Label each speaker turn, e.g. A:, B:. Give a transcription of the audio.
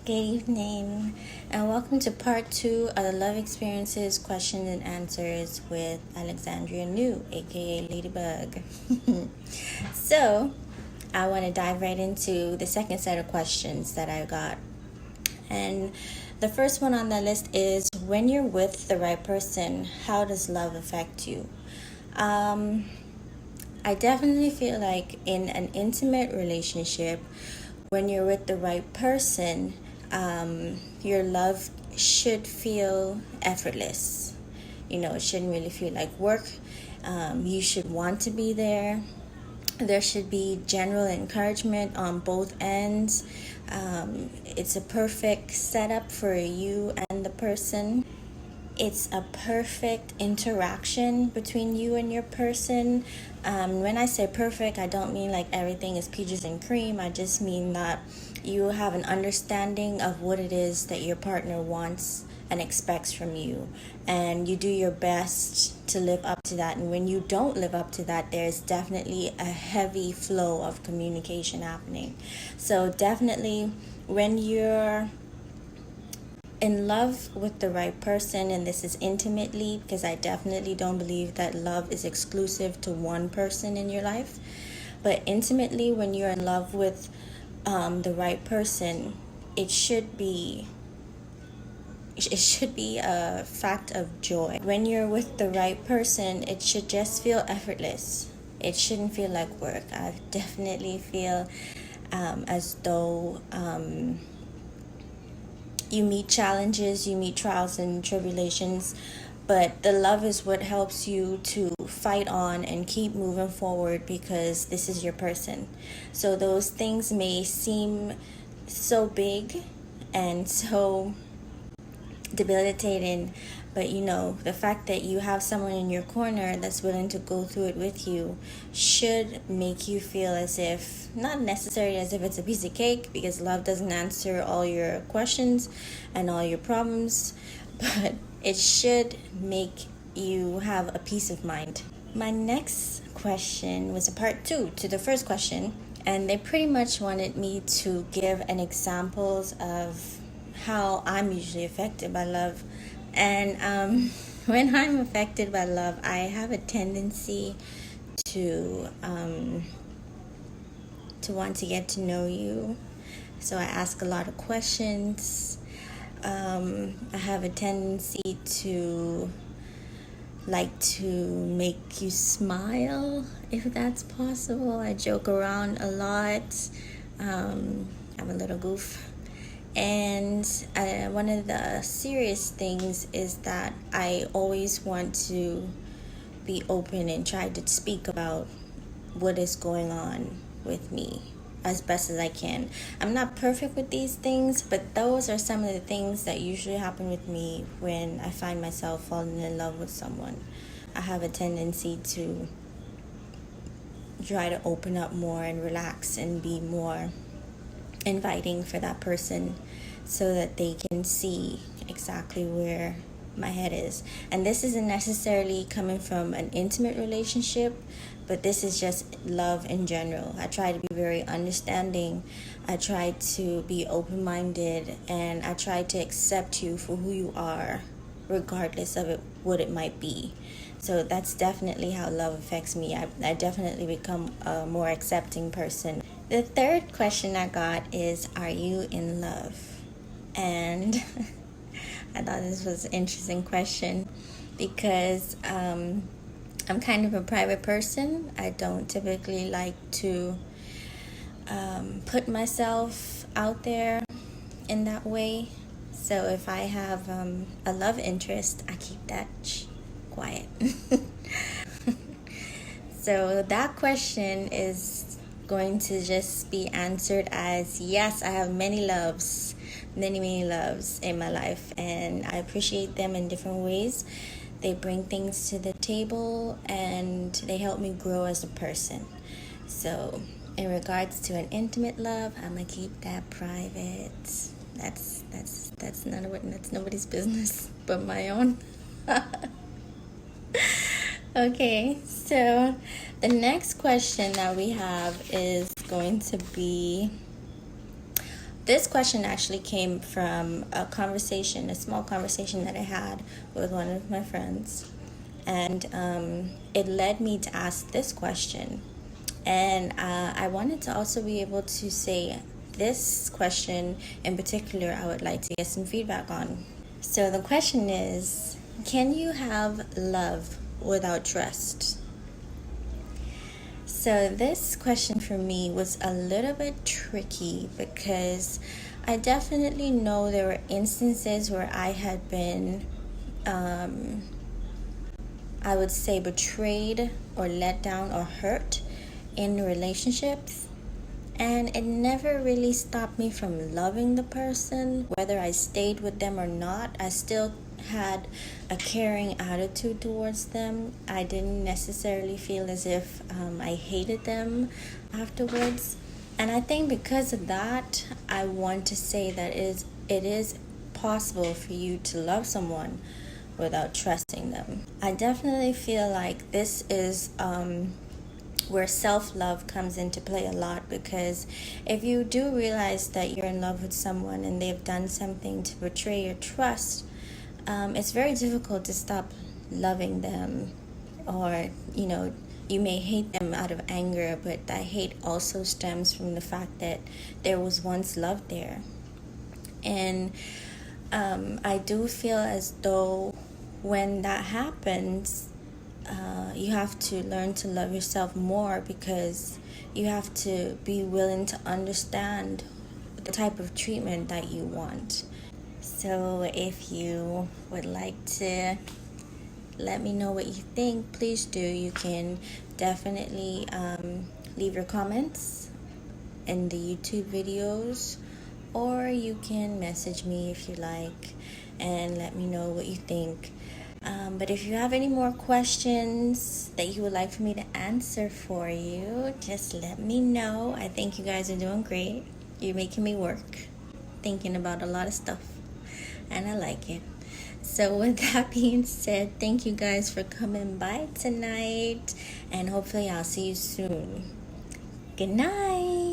A: Good evening, and welcome to part 2 of the Love Experiences Questions and Answers with Alexandria New, aka Ladybug. So, I want to dive right into the second set of questions that I got. And the first one on the list is, when you're with the right person, how does love affect you? I definitely feel like in an intimate relationship, when you're with the right person, your love should feel effortless. It shouldn't really feel like work. You should want to be there. There should be general encouragement on both ends. It's a perfect setup for you and the person. It's a perfect interaction between you and your person. When I say perfect, I don't mean like everything is peaches and cream. I just mean that you have an understanding of what it is that your partner wants and expects from you, and you do your best to live up to that. And when you don't live up to that, there's definitely a heavy flow of communication happening. So definitely, when you're in love with the right person, and this is intimately, because I definitely don't believe that love is exclusive to one person in your life, but intimately, when you're in love with the right person, it should be a fact of joy. When you're with the right person, it should just feel effortless. It shouldn't feel like work. I definitely feel as though you meet challenges, you meet trials and tribulations, but the love is what helps you to fight on and keep moving forward, because this is your person. So those things may seem so big and so debilitating, but the fact that you have someone in your corner that's willing to go through it with you should make you feel as if, not necessarily as if it's a piece of cake, because love doesn't answer all your questions and all your problems, but it should make you have a peace of mind. My next question was a part 2 to the first question, and they pretty much wanted me to give an examples of how I'm usually affected by love. And when I'm affected by love, I have a tendency to want to get to know you. So I ask a lot of questions. I have a tendency to like to make you smile, if that's possible. I joke around a lot. I'm a little goof. And one of the serious things is that I always want to be open and try to speak about what is going on with me as best as I can. I'm not perfect with these things, but those are some of the things that usually happen with me when I find myself falling in love with someone. I have a tendency to try to open up more and relax and be more inviting for that person, so that they can see exactly where my head is. And this isn't necessarily coming from an intimate relationship, but this is just love in general. I try to be very understanding. I try to be open-minded, and I try to accept you for who you are, regardless of what it might be. So that's definitely how love affects me. I definitely become a more accepting person. The third question I got is, are you in love? And I thought this was an interesting question, because I'm kind of a private person. I don't typically like to put myself out there in that way. So if I have a love interest, I keep that quiet. So that question is going to just be answered as, yes, I have many loves in my life, and I appreciate them in different ways. They bring things to the table, and they help me grow as a person. So in regards to an intimate love, I'm gonna keep that private. That's nobody's business but my own. Okay, so the next question that we have is going to be, This question actually came from a small conversation that I had with one of my friends. And it led me to ask this question. And I wanted to also be able to say this question in particular, I would like to get some feedback on. So the question is, can you have love without trust? So this question for me was a little bit tricky because I definitely know there were instances where I had been, I would say, betrayed or let down or hurt in relationships. And it never really stopped me from loving the person, whether I stayed with them or not. I still had a caring attitude towards them. I didn't necessarily feel as if I hated them afterwards. And I think because of that, I want to say that it is possible for you to love someone without trusting them. I definitely feel like this is where self-love comes into play a lot, because if you do realize that you're in love with someone and they've done something to betray your trust, it's very difficult to stop loving them. Or you may hate them out of anger, but that hate also stems from the fact that there was once love there. And I do feel as though when that happens, you have to learn to love yourself more, because you have to be willing to understand the type of treatment that you want. So if you would like to let me know what you think, please do. You can definitely leave your comments in the YouTube videos, or you can message me if you like and let me know what you think. But if you have any more questions that you would like for me to answer for you, just let me know. I think you guys are doing great. You're making me work, thinking about a lot of stuff, and I like it. So with that being said, thank you guys for coming by tonight, and hopefully I'll see you soon. Good night.